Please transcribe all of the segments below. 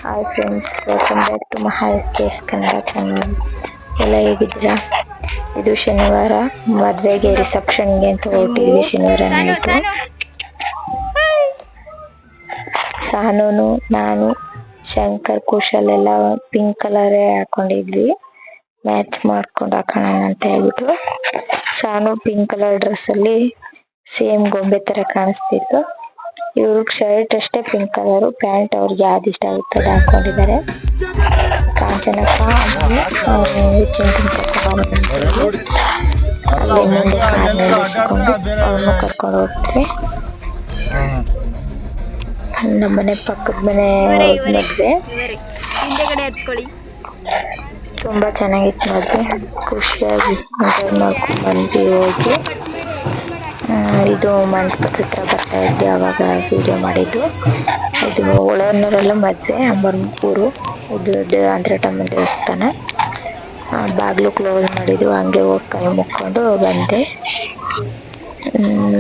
Hi friends, welcome back to Maha Kannada channel. ಎಲ್ಲ ಹೇಗಿದ್ದೀರಾ? ಇದು ಶನಿವಾರ ಮದುವೆಗೆ ರಿಸೆಪ್ಷನ್ಗೆ ಅಂತ ಹೊರಟಿದ್ವಿ. ಶನಿವಾರ ನೈಟು ಸಾನೂನು, ನಾನು, ಶಂಕರ್, ಕುಶಲ್ ಎಲ್ಲ ಪಿಂಕ್ ಕಲರೇ ಹಾಕೊಂಡಿದ್ವಿ. ಮ್ಯಾಚ್ ಮಾಡ್ಕೊಂಡು ಹಾಕೋಣ ಅಂತ ಹೇಳ್ಬಿಟ್ಟು ಸಾನು ಪಿಂಕ್ ಕಲರ್ ಡ್ರೆಸ್ ಅಲ್ಲಿ ಸೇಮ್ ಗೊಂಬೆ ತರ ಕಾಣಿಸ್ತಿತ್ತು. ಇವ್ರಿಗೆ ಶರ್ಟ್ ಅಷ್ಟೇ ಪಿಂಕ್ ಕಲರ್, ಪ್ಯಾಂಟ್ ಅವ್ರಿಗೆ ಯಾವ್ದು ಇಷ್ಟ ಆಗುತ್ತೆ ಅದು ಹಾಕೊಂಡಿದ್ದಾರೆ. ಕಾಂಚನಕ್ಕ ಹೆಚ್ಚಿನ ಅಲ್ಲಿ ಮುಂದೆ ಕಾರ್ನಲ್ಲಿ ಇಸ್ಕೊಂಡು ಅವ್ರನ್ನು ಕರ್ಕೊಂಡು ಹೋಗ್ತೀವಿ. ನಮ್ಮನೆ ಪಕ್ಕದ ಮನೆ ಮದ್ವೆ ತುಂಬಾ ಚೆನ್ನಾಗಿತ್ತು. ಮದ್ವೆ ಖುಷಿಯಾಗಿ ಎಂಜಾಯ್ ಮಾಡ್ಕೊಂಡು ಬಂದ್ವಿ. ಹೋಗಿ ಇದು ಮಂಟಪದ ಹತ್ರ ಬರ್ತಾ ಇದ್ದೆ, ಅವಾಗ ವಿಡಿಯೋ ಮಾಡಿದ್ದು. ಇದು ಒಳನೂರಲ್ಲೂ ಮದ್ವೆ, ಅಂಬರ್ಪೂರು. ಇದು ಆಂಧ್ರಟಮ್ಮ ದೇವಸ್ಥಾನ. ಬಾಗ್ಲು ಕ್ಲೋಸ್ ಮಾಡಿದ್ರು, ಹಂಗೆ ಹೋಗಿ ಕೈ ಮುಕ್ಕೊಂಡು ಬಂದೆ.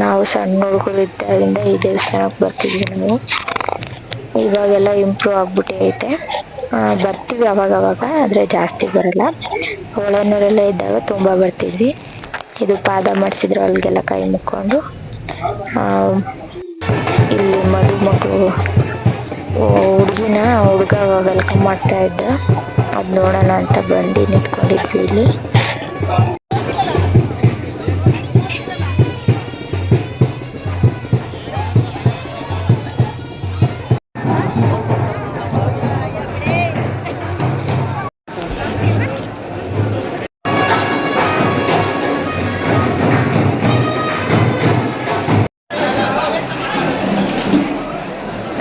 ನಾವು ಸಣ್ಣ ಹುಡುಗರು ಇದ್ದಾಗಿಂದ ಈ ದೇವಸ್ಥಾನಕ್ಕೆ ಬರ್ತಿದ್ವಿ ನಾವು. ಇವಾಗೆಲ್ಲ ಇಂಪ್ರೂವ್ ಆಗ್ಬಿಟ್ಟೈತೆ. ಬರ್ತೀವಿ ಅವಾಗ ಆದ್ರೆ ಜಾಸ್ತಿ ಬರಲ್ಲ. ಒಳನೂರೆಲ್ಲ ಇದ್ದಾಗ ತುಂಬಾ ಬರ್ತಿದ್ವಿ. ಇದು ಪಾದ ಮಾಡಿಸಿದ್ರು, ಅಲ್ಲಿಗೆಲ್ಲ ಕೈ ಮುಕ್ಕೊಂಡು ಇಲ್ಲಿ ಮದುಮಗಳು ಹುಡುಗ ವೆಲ್ಕಮ್ ಮಾಡ್ತಾ ಇದ್ದ, ಅದ್ ನೋಡೋಣ ಅಂತ ಬಂದು ನಿಂತ್ಕೊಂಡಿದ್ವಿ ಇಲ್ಲಿ.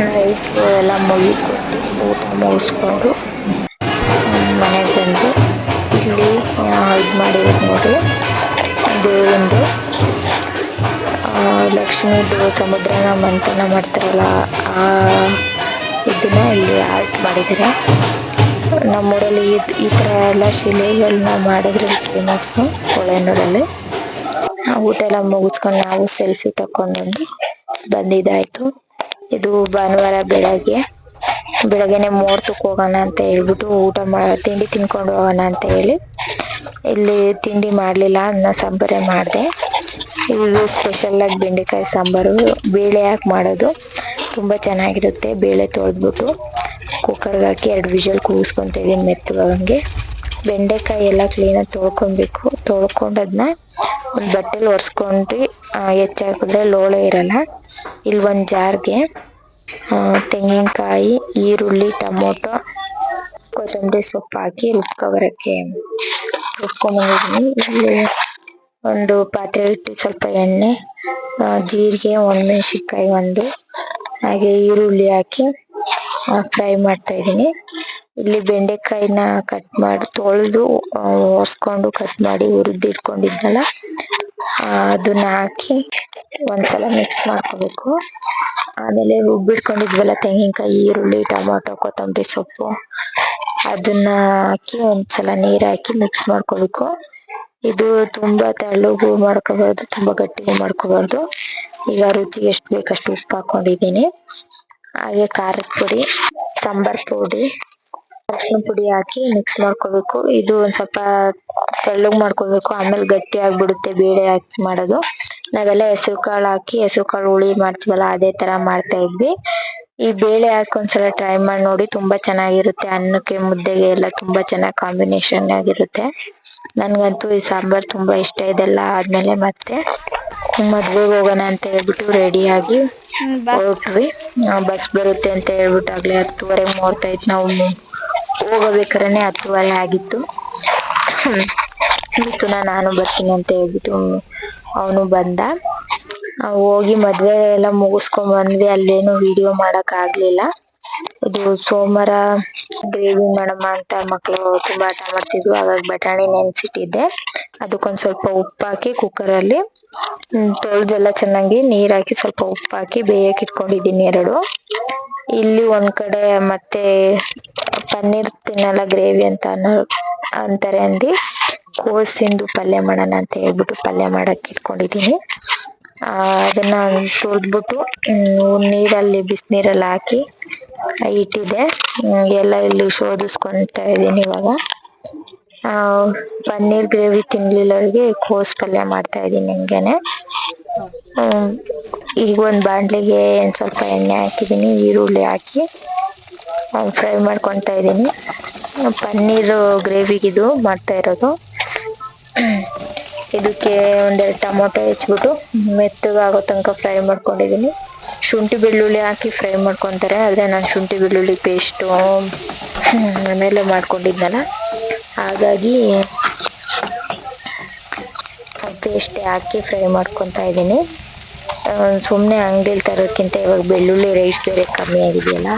ನೈಟು ಎಲ್ಲ ಮುಗಿಕೊಟ್ಟು ಊಟ ಮುಗಿಸ್ಕೊಂಡು ಮನೆಗೆ ಬಂದು ಇಲ್ಲಿ ಇದು ಮಾಡಿರೋದು ನೋಡ್ರಿ, ದೇವರಿಂದು ಲಕ್ಷ್ಮೀದು ಸಮುದ್ರನ ಮಂಥನ ಮಾಡ್ತಾರಲ್ಲ, ಆ ಇದನ್ನ ಇಲ್ಲಿ ಆರ್ಟ್ ಮಾಡಿದ್ದಾರೆ. ನಮ್ಮೂರಲ್ಲಿ ಈ ಥರ ಎಲ್ಲ ಶಿಲೆಗಳನ್ನ ಮಾಡೋದ್ರಲ್ಲಿ ಫೇಮಸ್ಸು ಹೊಳೆನೂರಲ್ಲಿ. ಊಟ ಎಲ್ಲ ಮುಗಿಸ್ಕೊಂಡು ನಾವು ಸೆಲ್ಫಿ ತಕೊಂಡು ಬಂದಿದ್ದಾಯ್ತು. ಇದು ಭಾನುವಾರ ಬೆಳಗ್ಗೆನೆ ಮುಹೂರ್ತಕ್ಕೆ ಹೋಗೋಣ ಅಂತ ಹೇಳ್ಬಿಟ್ಟು ತಿಂಡಿ ತಿನ್ಕೊಂಡು ಹೋಗೋಣ ಅಂತ ಹೇಳಿ ಇಲ್ಲಿ ತಿಂಡಿ ಮಾಡಲಿಲ್ಲ, ಅನ್ನ ಸಾಂಬಾರೇ ಮಾಡಿದೆ. ಇದು ಸ್ಪೆಷಲ್ ಆಗಿ ಬೆಂಡೆಕಾಯಿ ಸಾಂಬಾರು. ಬೇಳೆ ಹಾಕಿ ಮಾಡೋದು, ತುಂಬ ಚೆನ್ನಾಗಿರುತ್ತೆ. ಬೇಳೆ ತೊಳೆದ್ಬಿಟ್ಟು ಕುಕ್ಕರ್ಗೆ ಹಾಕಿ 2 ವಿಷಲ್ ಕೂಗಿಸ್ಕೊತ ಇದೀನಿ ಮೆತ್ತಗಂಗೆ. ಬೆಂಡೆಕಾಯಿ ಎಲ್ಲ ಕ್ಲೀನಾಗಿ ತೊಳ್ಕೊಂಡು ಅದನ್ನ ಒಂದು ಬಟ್ಟೆಲಿ ಒರೆಸ್ಕೊಂಡು ಹೆಚ್ಚಾಕಿದ್ರೆ ಲೋಳೆ ಇರಲ್ಲ. ಇಲ್ಲಿ ಒಂದು ಜಾರ್ಗೆ ತೆಂಗಿನಕಾಯಿ, ಈರುಳ್ಳಿ, ಟೊಮೊಟೊ, ಕೊತ್ತಂಬರಿ ಸೊಪ್ಪು ಹಾಕಿ ರುಬ್ಕೊಂಡ್ಬಂದಿದ್ದೀನಿ. ಇಲ್ಲಿ ಒಂದು ಪಾತ್ರೆ ಇಟ್ಟು ಸ್ವಲ್ಪ ಎಣ್ಣೆ, ಜೀರಿಗೆ, ಒಣಮೆಣಸಿನ್ಕಾಯಿ ಹಾಗೆ ಈರುಳ್ಳಿ ಹಾಕಿ ಫ್ರೈ ಮಾಡ್ತಾ ಇದ್ದೀನಿ. ಇಲ್ಲಿ ಬೆಂಡೆಕಾಯಿನ ಕಟ್ ಮಾಡಿ ತೊಳೆದು ಒರೆಸ್ಕೊಂಡು ಕಟ್ ಮಾಡಿ ಹುರಿದಿಟ್ಕೊಂಡಿದ್ನಲ್ಲ, ಅದನ್ನ ಹಾಕಿ ಒಂದ್ಸಲ ಮಿಕ್ಸ್ ಮಾಡ್ಕೋಬೇಕು. ಆಮೇಲೆ ರುಬ್ಬಿಟ್ಕೊಂಡಿದ್ವಲ್ಲ ತೆಂಗಿನಕಾಯಿ, ಈರುಳ್ಳಿ, ಟೊಮೊಟೊ, ಕೊತ್ತಂಬರಿ ಸೊಪ್ಪು, ಅದನ್ನ ಹಾಕಿ ಒಂದ್ಸಲ ನೀರ್ ಹಾಕಿ ಮಿಕ್ಸ್ ಮಾಡ್ಕೋಬೇಕು. ಇದು ತುಂಬಾ ತೆಳ್ಳಗೂ ಮಾಡ್ಕೋಬಾರ್ದು, ತುಂಬಾ ಗಟ್ಟಿಗೂ ಮಾಡ್ಕೋಬಾರ್ದು. ಈಗ ರುಚಿಗೆ ಎಷ್ಟು ಬೇಕಷ್ಟು ಉಪ್ಪು ಹಾಕೊಂಡಿದ್ದೀನಿ. ಹಾಗೆ ಖಾರದ ಪುಡಿ, ಸಾಂಬಾರ್ ಪುಡಿ, ಅರಿಶಿನ ಪುಡಿ ಹಾಕಿ ಮಿಕ್ಸ್ ಮಾಡ್ಕೋಬೇಕು. ಇದು ಒಂದ್ ಸ್ವಲ್ಪ ತೆಳ್ಳಗ್ ಮಾಡ್ಕೋಬೇಕು, ಆಮೇಲೆ ಗಟ್ಟಿ ಆಗ್ಬಿಡುತ್ತೆ ಬೇಳೆ ಹಾಕಿ ಮಾಡೋದು. ನಾವೆಲ್ಲ ಹೆಸರು ಕಾಳು ಹುಳಿ ಮಾಡ್ತೀವಲ್ಲ, ಅದೇ ತರ ಮಾಡ್ತಾ ಇದ್ವಿ. ಈ ಬೇಳೆ ಹಾಕಿ ಒಂದ್ಸಲ ಟ್ರೈ ಮಾಡಿ ನೋಡಿ, ತುಂಬಾ ಚೆನ್ನಾಗಿರುತ್ತೆ. ಅನ್ನಕ್ಕೆ, ಮುದ್ದೆಗೆ ಎಲ್ಲ ತುಂಬಾ ಚೆನ್ನಾಗಿ ಕಾಂಬಿನೇಷನ್ ಆಗಿರುತ್ತೆ. ನನ್ಗಂತೂ ಈ ಸಾಂಬಾರ್ ತುಂಬಾ ಇಷ್ಟ. ಇದೆಲ್ಲ ಆದ್ಮೇಲೆ ಮತ್ತೆ ಮದ್ವೆಗೆ ಹೋಗೋಣ ಅಂತ ಹೇಳ್ಬಿಟ್ಟು ರೆಡಿ ಆಗಿ ಹೊರಟ್ವಿ. ಬಸ್ ಬರುತ್ತೆ ಅಂತ ಹೇಳ್ಬಿಟ್ಟು ಆಗ್ಲೇ 10:30 ಮುಹೂರ್ತ ಇತ್ತು. ನಾವು ಹೋಗಬೇಕಾದ್ರೆ 10:30 ಆಗಿತ್ತು. ನಾನು ಬರ್ತೀನಿ ಅಂತ ಹೇಳ್ಬಿಟ್ಟು ಅವನು ಬಂದ. ಹೋಗಿ ಮದ್ವೆ ಎಲ್ಲ ಮುಗಿಸ್ಕೊಂಡ್ ಬಂದ್ವಿ. ಅಲ್ಲೇನು ವಿಡಿಯೋ ಮಾಡಕ್ ಆಗ್ಲಿಲ್ಲ. ಇದು ಸೋಮವಾರ ಗ್ರೇವಿ ಮಾಡಮ್ಮ ಅಂತ ಮಕ್ಳು ತುಂಬಾ ಆಟ ಮಾಡ್ತಿದ್ವು. ಹಾಗಾಗಿ ಬಟಾಣಿ ನೆನ್ಸಿಟ್ಟಿದ್ದೆ, ಅದಕ್ಕೊಂದ್ ಸ್ವಲ್ಪ ಉಪ್ಪು ಹಾಕಿ ಕುಕ್ಕರಲ್ಲಿ ತೊಳ್ದೆಲ್ಲ ಚೆನ್ನಾಗಿ ನೀರ್ ಹಾಕಿ ಸ್ವಲ್ಪ ಉಪ್ಪು ಹಾಕಿ ಬೇಯಕ್ ಇಟ್ಕೊಂಡಿದ್ದೀನಿ 2. ಇಲ್ಲಿ ಒಂದ್ ಕಡೆ ಮತ್ತೆ ಪನ್ನೀರ್ ತಿನ್ನಲ್ಲ ಗ್ರೇವಿ ಅಂತಾರೆ ಕೋಸಿಂದು ಪಲ್ಯ ಮಾಡೋಣ ಅಂತ ಹೇಳ್ಬಿಟ್ಟು ಪಲ್ಯ ಮಾಡಕ್ ಇಟ್ಕೊಂಡಿದೀನಿ. ಅದನ್ನ ತೊಳ್ದ್ಬಿಟ್ಟು ನೀರಲ್ಲಿ ಬಿಸಿನೀರಲ್ಲಿ ಹಾಕಿ ಇಟ್ಟಿದ್ದೆ. ಎಲ್ಲ ಇಲ್ಲಿ ಶೋಧಿಸ್ಕೊಂತಾ ಇದೀನಿ ಇವಾಗ. ಪನ್ನೀರ್ ಗ್ರೇವಿ ತಿನ್ಲಿಲ್ಲವ್ರಿಗೆ ಕೋಸ್ ಪಲ್ಯ ಮಾಡ್ತಾ ಇದೀನಿ ಹಿಂಗೇನೆ. ಈಗ ಒಂದ್ ಬಾಂಡ್ಲಿಗೆ ಸ್ವಲ್ಪ ಎಣ್ಣೆ ಹಾಕಿದೀನಿ, ಈರುಳ್ಳಿ ಹಾಕಿ ಫ್ರೈ ಮಾಡ್ಕೊತಾ ಇದೀನಿ. ಪನ್ನೀರ್ ಗ್ರೇವಿಗಿದು ಮಾಡ್ತಾ ಇರೋದು. ಇದಕ್ಕೆ ಒಂದೆರಡು ಟೊಮೊಟೊ ಹೆಚ್ಚಿಬಿಟ್ಟು ಮೆತ್ತಗಾಗೋ ತನಕ ಫ್ರೈ ಮಾಡ್ಕೊಂಡಿದೀನಿ. ಶುಂಠಿ ಬೆಳ್ಳುಳ್ಳಿ ಹಾಕಿ ಫ್ರೈ ಮಾಡ್ಕೊತಾರೆ, ಆದ್ರೆ ನಾನು ಶುಂಠಿ ಬೆಳ್ಳುಳ್ಳಿ ಪೇಸ್ಟು ಮನೇಲೆ ಮಾಡ್ಕೊಂಡಿದ್ನಲ್ಲ, ಹಾಗಾಗಿ ಪೇಸ್ಟ್ ಹಾಕಿ ಫ್ರೈ ಮಾಡ್ಕೊತಾ ಇದ್ದೀನಿ. ಸುಮ್ಮನೆ ಅಂಗಡಿಲಿ ತರೋಕ್ಕಿಂತ ಇವಾಗ ಬೆಳ್ಳುಳ್ಳಿ ರೇಟ್ ಬೇರೆ ಕಮ್ಮಿ ಆಗಿದೆಯಲ್ಲ,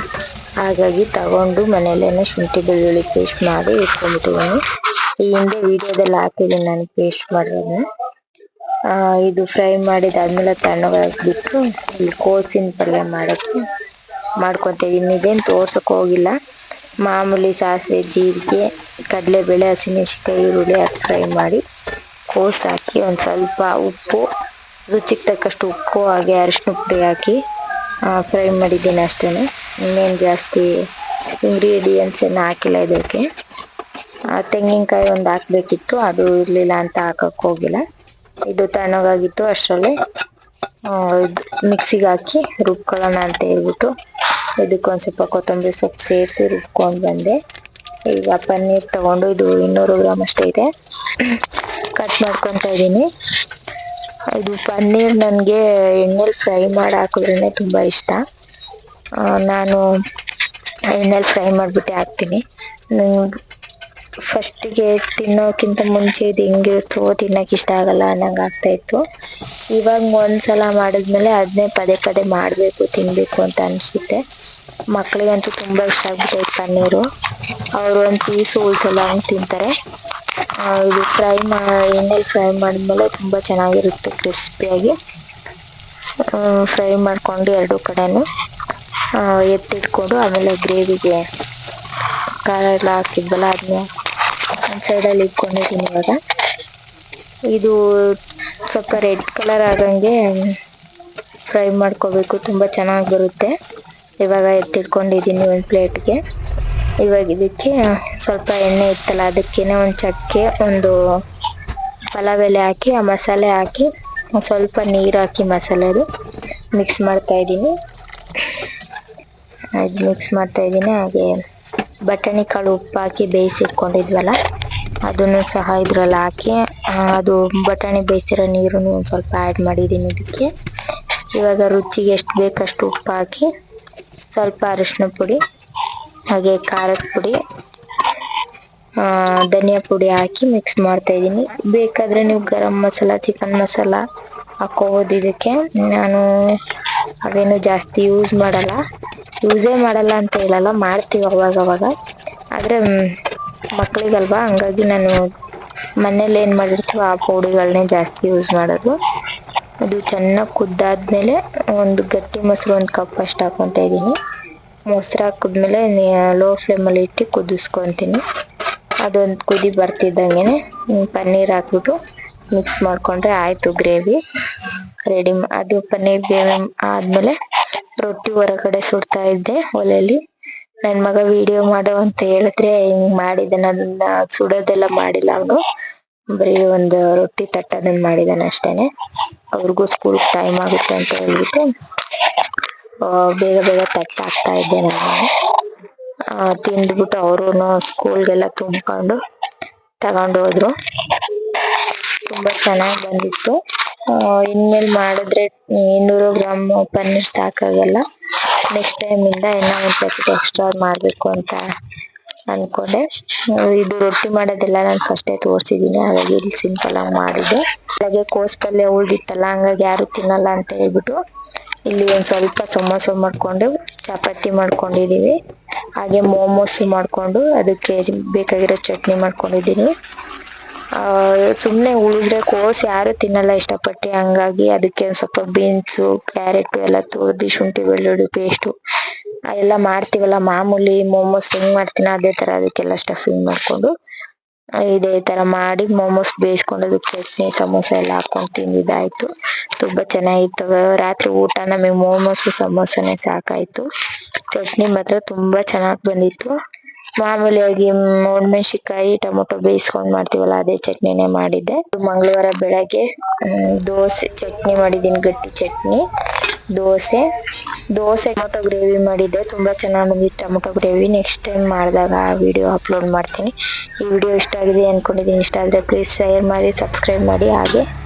ಹಾಗಾಗಿ ತಗೊಂಡು ಮನೇಲೇನೆ ಶುಂಠಿ ಬೆಳ್ಳುಳ್ಳಿ ಪೇಸ್ಟ್ ಮಾಡಿ ಇಟ್ಕೊಂಡ್ಬಿಟ್ಟಿದ್ದೀನಿ. ಈ ಹಿಂದೆ ವಿಡಿಯೋದಲ್ಲಿ ಹಾಕಿದ್ದೀನಿ ನಾನು ಪೇಸ್ಟ್ ಮಾಡೋದನ್ನ. ಇದು ಫ್ರೈ ಮಾಡಿದಾದ್ಮೇಲೆ ತಣ್ಣಗಾಕ್ಬಿಟ್ಟು ಇಲ್ಲಿ ಕೋಸಿನ ಪಲ್ಯ ಮಾಡ್ಕೊತಾ ಇದೀನಿ. ಇದೇನು ತೋರ್ಸಕ್ ಹೋಗಿಲ್ಲ, ಮಾಮೂಲಿ ಸಾಸಿವೆ, ಜೀರಿಗೆ, ಕಡಲೆಬೇಳೆ, ಹಸಿಮೆಣಸಿನ್ಕಾಯಿ, ಈರುಳ್ಳಿ ಹಾಕಿ ಫ್ರೈ ಮಾಡಿ ಕೋಸು ಹಾಕಿ ಒಂದು ಸ್ವಲ್ಪ ಉಪ್ಪು, ರುಚಿಗೆ ತಕ್ಕಷ್ಟು ಉಪ್ಪು, ಹಾಗೆ ಅರಿಶಿನ ಪುಡಿ ಹಾಕಿ ಫ್ರೈ ಮಾಡಿದ್ದೀನಿ ಅಷ್ಟೇ. ಇನ್ನೇನು ಜಾಸ್ತಿ ಇಂಗ್ರೀಡಿಯೆಂಟ್ಸ್ ಏನು ಹಾಕಿಲ್ಲ ಇದಕ್ಕೆ. ತೆಂಗಿನಕಾಯಿ ಒಂದು ಹಾಕ್ಬೇಕಿತ್ತು, ಅದು ಇರಲಿಲ್ಲ ಅಂತ ಹಾಕಕ್ಕೆ ಹೋಗಿಲ್ಲ. ಇದು ತಣ್ಣಗಾಗಿತ್ತು, ಅಷ್ಟರಲ್ಲಿ ಮಿಕ್ಸಿಗೆ ಹಾಕಿ ರುಬ್ಕೊಳ್ಳೋಣ ಅಂತ ಹೇಳ್ಬಿಟ್ಟು ಇದಕ್ಕೊಂದು ಸ್ವಲ್ಪ ಕೊತ್ತಂಬರಿ ಸೊಪ್ಪು ಸೇರಿಸಿ ರುಬ್ಕೊಂಡು ಬಂದೆ. ಈಗ ಪನ್ನೀರ್ ತಗೊಂಡು, ಇದು 200 ಗ್ರಾಮ್ ಅಷ್ಟೇ ಇದೆ, ಕಟ್ ಮಾಡ್ಕೊತಾ ಇದ್ದೀನಿ. ಇದು ಪನ್ನೀರ್ ನನಗೆ ಎಣ್ಣೆಲಿ ಫ್ರೈ ಮಾಡಿ ಹಾಕಿದ್ರೇ ತುಂಬ ಇಷ್ಟ. ನಾನು ಎಣ್ಣೆಲಿ ಫ್ರೈ ಮಾಡಿಬಿಟ್ಟೆ ಹಾಕ್ತೀನಿ. ಫಸ್ಟಿಗೆ ತಿನ್ನೋಕ್ಕಿಂತ ಮುಂಚೆ ಇದು ಹೆಂಗಿರುತ್ತೋ ತಿನ್ನೋಕೆ ಇಷ್ಟ ಆಗಲ್ಲ ಅನ್ನಂಗೆ ಆಗ್ತಾಯಿತ್ತು. ಇವಾಗ ಒಂದ್ಸಲ ಮಾಡಿದ್ಮೇಲೆ ಅದನ್ನೇ ಪದೇ ಪದೇ ಮಾಡಬೇಕು, ತಿನ್ನಬೇಕು ಅಂತ ಅನಿಸುತ್ತೆ. ಮಕ್ಕಳಿಗಂತೂ ತುಂಬ ಇಷ್ಟ ಆಗ್ಬಿಟ್ಟೈತೆ ಪನ್ನೀರು. ಅವರು ಒಂದು ಪೀಸು ಉಳಿಸಲ್ಲ ಹಂಗೆ ತಿಂತಾರೆ. ಇದು ಎಣ್ಣೆಲಿ ಫ್ರೈ ಮಾಡಿದ್ಮೇಲೆ ತುಂಬ ಚೆನ್ನಾಗಿರುತ್ತೆ, ಕ್ರಿಸ್ಪಿಯಾಗಿ ಫ್ರೈ ಮಾಡಿಕೊಂಡು ಎರಡು ಕಡೆನೂ ಎತ್ತಿಟ್ಕೊಂಡು ಆಮೇಲೆ ಗ್ರೇವಿಗೆ ಖಾರ ಎಲ್ಲ ಹಾಕಿದ್ವಲ್ಲ ಅದನ್ನ ಒಂದು ಸೈಡಲ್ಲಿ ಇಟ್ಕೊಂಡಿದ್ದೀನಿ. ಇವಾಗ ಇದು ಸ್ವಲ್ಪ ರೆಡ್ ಕಲರ್ ಆಗಂಗೆ ಫ್ರೈ ಮಾಡ್ಕೋಬೇಕು, ತುಂಬ ಚೆನ್ನಾಗಿ ಬರುತ್ತೆ. ಇವಾಗ ಎತ್ತಿಟ್ಕೊಂಡಿದ್ದೀನಿ ಒಂದು ಪ್ಲೇಟ್ಗೆ. ಇವಾಗ ಇದಕ್ಕೆ ಸ್ವಲ್ಪ ಎಣ್ಣೆ ಇತ್ತಲ್ಲ, ಅದಕ್ಕೇನೆ ಒಂದು ಚಕ್ಕೆ, ಒಂದು ಪಲಾವ್ ಎಲೆ ಹಾಕಿ ಆ ಮಸಾಲೆ ಹಾಕಿ ಸ್ವಲ್ಪ ನೀರು ಹಾಕಿ ಮಸಾಲೆದು ಮಿಕ್ಸ್ ಮಾಡ್ತಾ ಇದ್ದೀನಿ. ಹಾಗೆ ಬಟಾಣಿ ಕಾಳು ಉಪ್ಪು ಹಾಕಿ ಬೇಯಿಸಿಟ್ಕೊಂಡಿದ್ವಲ್ಲ ಅದನ್ನು ಸಹ ಇದ್ರಲ್ಲಿ ಹಾಕಿ ಅದು ಬಟಾಣಿ ಬೇಯಿಸಿರೋ ನೀರನ್ನು ಒಂದು ಸ್ವಲ್ಪ ಆ್ಯಡ್ ಮಾಡಿದ್ದೀನಿ ಇದಕ್ಕೆ. ಇವಾಗ ರುಚಿಗೆ ಎಷ್ಟು ಬೇಕಷ್ಟು ಉಪ್ಪು ಹಾಕಿ ಸ್ವಲ್ಪ ಅರಿಶಿನ ಪುಡಿ, ಹಾಗೆ ಖಾರದ ಪುಡಿ, ಧನಿಯಾ ಪುಡಿ ಹಾಕಿ ಮಿಕ್ಸ್ ಮಾಡ್ತಾ ಇದ್ದೀನಿ. ಬೇಕಾದರೆ ನೀವು ಗರಂ ಮಸಾಲ, ಚಿಕನ್ ಮಸಾಲ ಹಾಕೋಬೋದು ಇದಕ್ಕೆ. ನಾನು ಅವೇನು ಜಾಸ್ತಿ ಯೂಸೇ ಮಾಡಲ್ಲ ಅಂತ ಹೇಳಲ್ಲ, ಮಾಡ್ತೀವಿ ಅವಾಗವಾಗ. ಆದರೆ ಮಕ್ಕಳಿಗಲ್ವಾ, ಹಂಗಾಗಿ ನಾನು ಮನೇಲಿ ಏನು ಮಾಡಿರ್ತೀವೋ ಆ ಪೌಡಿಗಳನ್ನೇ ಜಾಸ್ತಿ ಯೂಸ್ ಮಾಡೋದು. ಅದು ಚೆನ್ನಾಗಿ ಕುದ್ದಾದ್ಮೇಲೆ ಒಂದು ಗಟ್ಟಿ ಮೊಸರು 1 ಕಪ್ ಅಷ್ಟು ಹಾಕೊತಾ ಇದ್ದೀನಿ. ಮೊಸರು ಹಾಕಿದ್ಮೇಲೆ ಲೋ ಫ್ಲೇಮಲ್ಲಿ ಇಟ್ಟು ಕುದಿಸ್ಕೊತೀನಿ. ಅದೊಂದು ಕುದಿ ಬರ್ತಿದ್ದಂಗೆ ಪನ್ನೀರ್ ಹಾಕ್ಬಿಟ್ಟು ಮಿಕ್ಸ್ ಮಾಡಿಕೊಂಡ್ರೆ ಆಯಿತು, ಗ್ರೇವಿ ರೆಡಿ. ಅದು ಪನ್ನೀರ್ ಗ್ರೇವಿ ಆದಮೇಲೆ ರೊಟ್ಟಿ ಹೊರಗಡೆ ಸುಡ್ತಾ ಇದ್ದೆ ಒಲೆಯಲ್ಲಿ. ನನ್ನ ಮಗ ವಿಡಿಯೋ ಮಾಡು ಅಂತ ಹೇಳಿದ್ರೆ ಹಿಂಗೆ ಮಾಡಿದ್ದಾನೆ. ಅದನ್ನ ಸುಡೋದೆಲ್ಲ ಮಾಡಿಲ್ಲ ಅವನು, ಬರೀ ಒಂದು ರೊಟ್ಟಿ ತಟ್ಟೋದನ್ನ ಮಾಡಿದ್ದಾನೆ ಅಷ್ಟೇನೆ. ಅವ್ರಿಗೂ ಸ್ಕೂಲ್ ಟೈಮ್ ಆಗುತ್ತೆ ಅಂತ ಹೇಳ್ಬಿಟ್ಟು ಬೇಗ ಬೇಗ ತಟ್ಟು ಹಾಕ್ತಾ ಇದ್ದೆ ನಾನು. ತಿಂದ್ಬಿಟ್ಟು ಅವರು ಸ್ಕೂಲ್ಗೆಲ್ಲ ತುಂಬಿಕೊಂಡು ತಗೊಂಡು ಹೋದ್ರು. ತುಂಬ ಚೆನ್ನಾಗಿ ಬಂದಿತ್ತು. ಇನ್ಮೇಲೆ ಮಾಡಿದ್ರೆ 200 ಗ್ರಾಮ್ ಪನ್ನೀರ್ ಸಾಕಾಗಲ್ಲ. ನೆಕ್ಸ್ಟ್ ಟೈಮಿಂದ ಇನ್ನೂ ಒಂದು ಪ್ಯಾಕೆಟ್ ಎಕ್ಸ್ಟ್ರಾ ಮಾಡಬೇಕು ಅಂತ ಅಂದ್ಕೊಂಡೆ. ಇದು ರೊಟ್ಟಿ ಮಾಡೋದೆಲ್ಲ ನಾನು ಫಸ್ಟೇ ತೋರಿಸಿದ್ದೀನಿ, ಹಾಗಾಗಿ ಇಲ್ಲಿ ಸಿಂಪಲಾಗಿ ಮಾಡಿದ್ದೆ. ಹಾಗೆ ಕೋಸು ಪಲ್ಯ ಉಳಿದಿತ್ತಲ್ಲ, ಹಂಗಾಗಿ ಯಾರು ತಿನ್ನಲ್ಲ ಅಂತ ಹೇಳ್ಬಿಟ್ಟು ಇಲ್ಲಿ ಒಂದು ಸ್ವಲ್ಪ ಸಮೋಸ ಮಾಡಿಕೊಂಡು ಚಪಾತಿ ಮಾಡ್ಕೊಂಡಿದ್ದೀವಿ. ಹಾಗೆ ಮೋಮೋಸ್ ಮಾಡಿಕೊಂಡು ಅದಕ್ಕೆ ಬೇಕಾಗಿರೋ ಚಟ್ನಿ ಮಾಡ್ಕೊಂಡಿದ್ದೀನಿ. ಸುಮ್ಮನೆ ಉಳಿದ್ರೆ ಕೋಸು ಯಾರು ತಿನ್ನಲ್ಲ ಇಷ್ಟಪಟ್ಟು, ಹಂಗಾಗಿ ಅದಕ್ಕೆ ಒಂದು ಸ್ವಲ್ಪ ಬೀನ್ಸು, ಕ್ಯಾರೆಟು ಎಲ್ಲ ತುರಿದು ಶುಂಠಿ ಬೆಳ್ಳುಳ್ಳಿ ಪೇಸ್ಟು ಎಲ್ಲ ಮಾಡ್ತೀವಲ್ಲ ಮಾಮೂಲಿ ಮೋಮೋಸ್ ಹೆಂಗೆ ಮಾಡ್ತೀನೋ ಅದೇ ಥರ ಅದಕ್ಕೆಲ್ಲ ಸ್ಟಫಿಂಗ್ ಮಾಡಿಕೊಂಡು ಇದೇ ತರ ಮಾಡಿ ಮೋಮೋಸ್ ಬೇಯಿಸ್ಕೊಂಡು ಚಟ್ನಿ ಸಮೋಸ ಎಲ್ಲ ಹಾಕೊಂಡು ತಿಂದಿದ್ದಾಯ್ತು. ತುಂಬಾ ಚೆನ್ನಾಗಿತ್ತು. ರಾತ್ರಿ ಊಟ ನಮಗೆ ಮೋಮೋಸ್ ಸಮೋಸನೇ ಸಾಕಾಯ್ತು. ಚಟ್ನಿ ಮಾತ್ರ ತುಂಬಾ ಚೆನ್ನಾಗಿ ಬಂದಿತ್ತು. ಮಾಮೂಲಿಯಾಗಿ ಒಣಮೆಣಸಿನಕಾಯಿ ಟೊಮೊಟೊ ಬೇಯಿಸ್ಕೊಂಡ್ ಮಾಡ್ತೀವಲ್ಲ ಅದೇ ಚಟ್ನಿನೇ ಮಾಡಿದ್ದೆ. ಮಂಗಳವಾರ ಬೆಳಗ್ಗೆ ದೋಸೆ ಚಟ್ನಿ ಮಾಡಿದ್ದೀನಿ, ಗಟ್ಟಿ ಚಟ್ನಿ. ದೋಸೆ ಟೊಮೊಟೊ ಗ್ರೇವಿ ಮಾಡಿದ್ದೆ, ತುಂಬಾ ಚೆನ್ನಾಗಿ ಬಂದಿತ್ತು ಟೊಮೊಟೊ ಗ್ರೇವಿ. ನೆಕ್ಸ್ಟ್ ಟೈಮ್ ಮಾಡಿದಾಗ ಆ ವಿಡಿಯೋ ಅಪ್ಲೋಡ್ ಮಾಡ್ತೀನಿ. ಈ ವಿಡಿಯೋ ಇಷ್ಟ ಆಗಿದೆ ಅನ್ಕೊಂಡಿದ್ದೀನಿ. ಇಷ್ಟ ಆದ್ರೆ ಪ್ಲೀಸ್ ಶೇರ್ ಮಾಡಿ, ಸಬ್ಸ್ಕ್ರೈಬ್ ಮಾಡಿ. ಹಾಗೆ